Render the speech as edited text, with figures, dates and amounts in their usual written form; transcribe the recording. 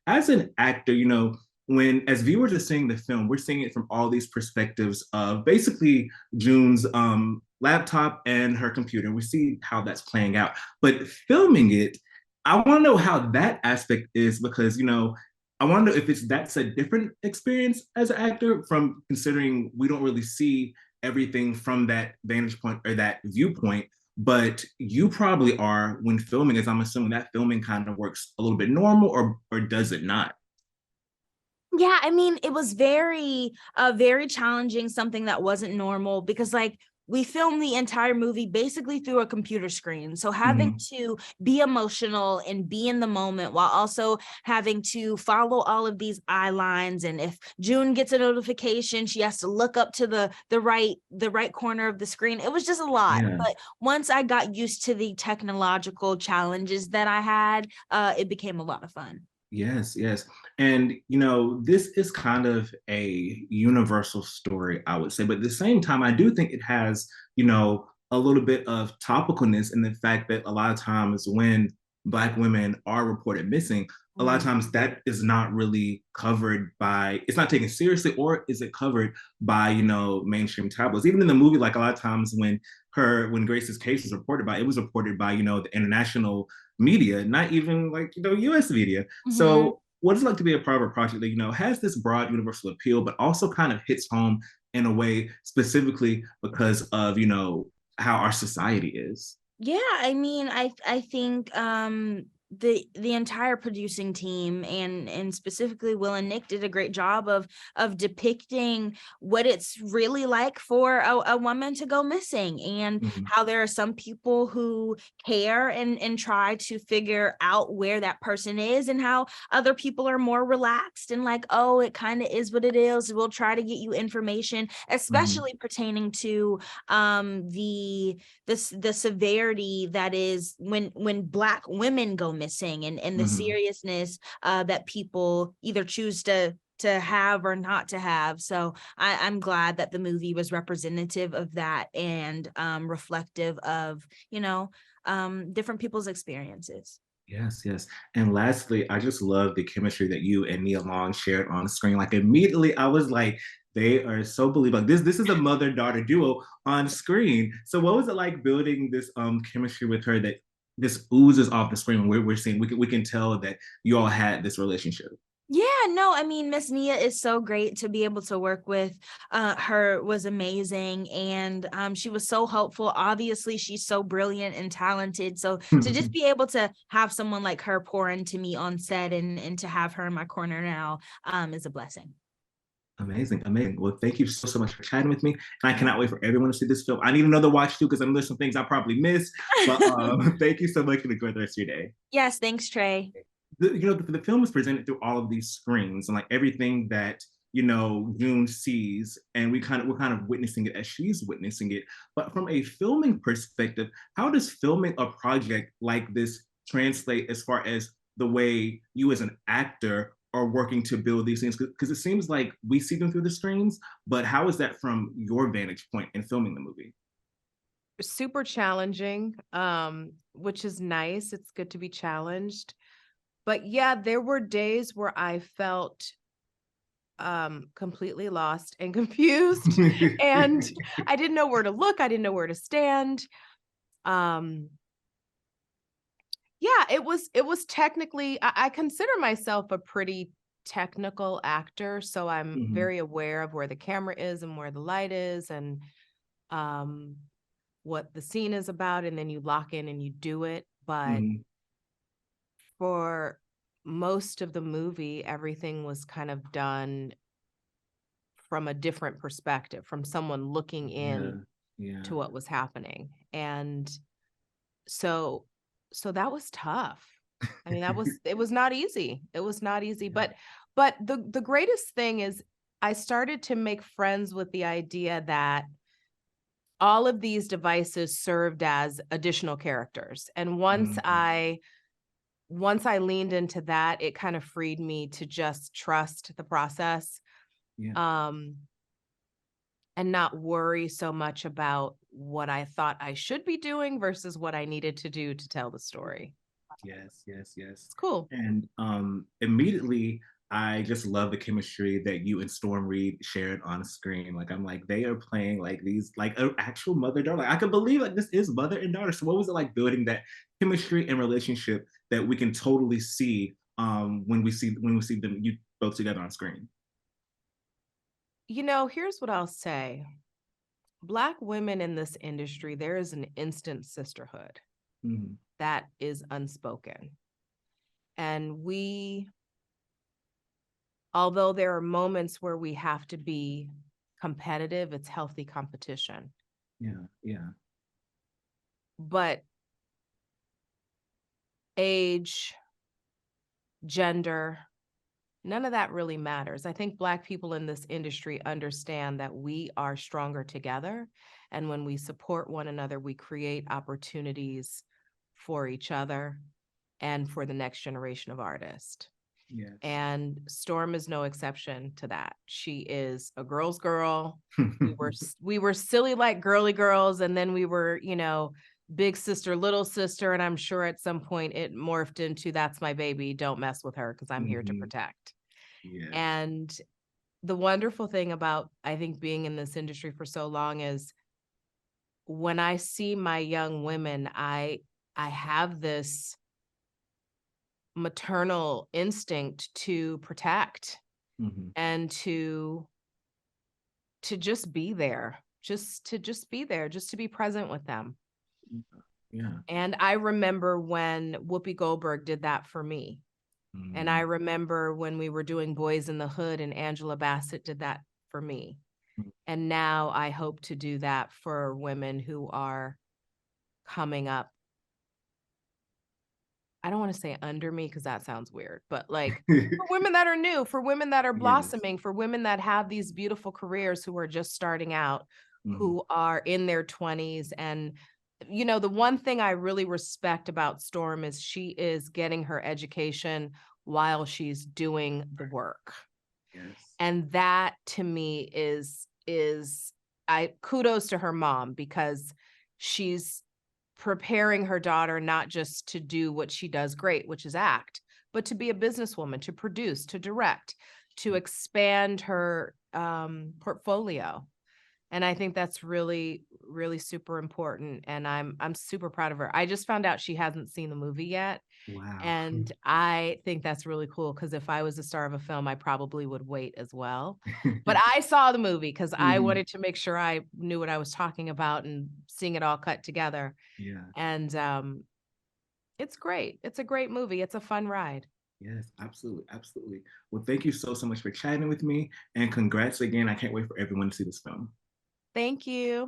as an actor, when as viewers are seeing the film, we're seeing it from all these perspectives of basically June's laptop and her computer. We see how that's playing out. But filming it, I want to know how that aspect is because, I wonder if that's a different experience as an actor from considering we don't really see everything from that vantage point or that viewpoint. But you probably are when filming, as I'm assuming that filming kind of works a little bit normal, or does it not? Yeah, I mean, it was very challenging, something that wasn't normal because like we filmed the entire movie basically through a computer screen. So having Mm-hmm. to be emotional and be in the moment while also having to follow all of these eye lines. And if June gets a notification, she has to look up to the right corner of the screen. It was just a lot. Yeah. But once I got used to the technological challenges that I had, it became a lot of fun. Yes, yes. And, this is kind of a universal story, I would say. But at the same time, I do think it has, a little bit of topicalness in the fact that a lot of times when Black women are reported missing, a lot of Mm. times that is not really covered by, it's not taken seriously, or is it covered by, mainstream tabloids? Even in the movie, like a lot of times when Grace's case was reported by, it was reported by, the international media, not even like, US media. Mhm. So what is it like to be a part of a project that, has this broad universal appeal, but also kind of hits home in a way specifically because of, how our society is? Yeah, I mean, I think the entire producing team and specifically Will and Nick did a great job of depicting what it's really like for a woman to go missing and Mm-hmm. how there are some people who care and try to figure out where that person is, and how other people are more relaxed and like, oh, it kind of is what it is. We'll try to get you information, Mm-hmm. especially pertaining to the severity that is when Black women go missing, and the Mm-hmm. seriousness that people either choose to have or not to have. So I'm glad that the movie was representative of that and reflective of, different people's experiences. Yes, yes. And lastly, I just love the chemistry that you and Nia Long shared on screen. Like immediately I was like, they are so believable. Like this is a mother-daughter duo on screen. So what was it like building this chemistry with her that this oozes off the screen? We're seeing we can tell that you all had this relationship. Yeah, no, I mean, Miss Nia is so great to be able to work with. Her was amazing, and she was so helpful. Obviously, she's so brilliant and talented. So to just be able to have someone like her pour into me on set and to have her in my corner now is a blessing. Amazing, amazing. Well, thank you so much for chatting with me. And I cannot wait for everyone to see this film. I need another watch too, because I know there's some things I probably missed. But thank you so much and enjoy the rest of your day. Yes, thanks, Trey. The film is presented through all of these screens and like everything that June sees, and we're kind of witnessing it as she's witnessing it. But from a filming perspective, how does filming a project like this translate as far as the way you as an actor are working to build these things? Because it seems like we see them through the screens, but how is that from your vantage point in filming the movie? Super challenging, which is nice. It's good to be challenged. But yeah, there were days where I felt completely lost and confused, and I didn't know where to look, I didn't know where to stand. Um yeah, it was technically, I consider myself a pretty technical actor, so I'm Mhm, very aware of where the camera is and where the light is, and um what the scene is about, and then you lock in and you do it. But mhm, for most of the movie, everything was kind of done from a different perspective, from someone looking yeah, in yeah, to what was happening. And so so that was tough. I mean, it was not easy. It was not easy, yeah. but the greatest thing is I started to make friends with the idea that all of these devices served as additional characters. And Mhm, once I leaned into that, it kind of freed me to just trust the process, yeah. um, and not worry so much about what I thought I should be doing versus what I needed to do to tell the story. Yes. It's cool. And immediately I just love the chemistry that you and Storm Reid shared on screen. Like I'm like, they are playing like these like an actual mother daughter. Like I could believe like this is mother and daughter. So what was it like building that chemistry and relationship that we can totally see when we see them you both together on screen? You know, here's what I'll say. Black women in this industry, there is an instant sisterhood Mhm. that is unspoken. And we, although there are moments where we have to be competitive, it's healthy competition. Yeah. But age, gender, none of that really matters. I think Black people in this industry understand that we are stronger together. And when we support one another, we create opportunities for each other and for the next generation of artists. Yes. And Storm is no exception to that. She is a girl's girl. We were silly like girly girls, and then we were, you know, big sister, little sister, and I'm sure at some point it morphed into that's my baby, don't mess with her because I'm here to Mhm. protect. Yes. And the wonderful thing about I think being in this industry for so long is when I see my young women, I have this maternal instinct to protect Mhm. and to just be there, just be there, just to be present with them. Yeah. And I remember when Whoopi Goldberg did that for me. And I Mm. remember when we were doing Boys in the Hood and Angela Bassett did that for me. And now I hope to do that for women who are coming up. I don't want to say under me because that sounds weird, but like for women that are new, for women that are Yes. blossoming, for women that have these beautiful careers who are just starting out, Mhm. who are in their 20s. And, you know, the one thing I really respect about Storm is she is getting her education while she's doing the work. Yes. And that to me is I kudos to her mom because she's preparing her daughter not just to do what she does great, which is act, but to be a businesswoman, to produce, to direct, to expand her portfolio. And I think that's really, really super important. And I'm super proud of her. I just found out she hasn't seen the movie yet. Wow. And I think that's really cool because if I was the star of a film, I probably would wait as well. But I saw the movie because I Mhm. wanted to make sure I knew what I was talking about and seeing it all cut together. Yeah. And it's great. It's a great movie. It's a fun ride. Yes, absolutely. Well, thank you so much for chatting with me, and congrats again. I can't wait for everyone to see this film. Thank you.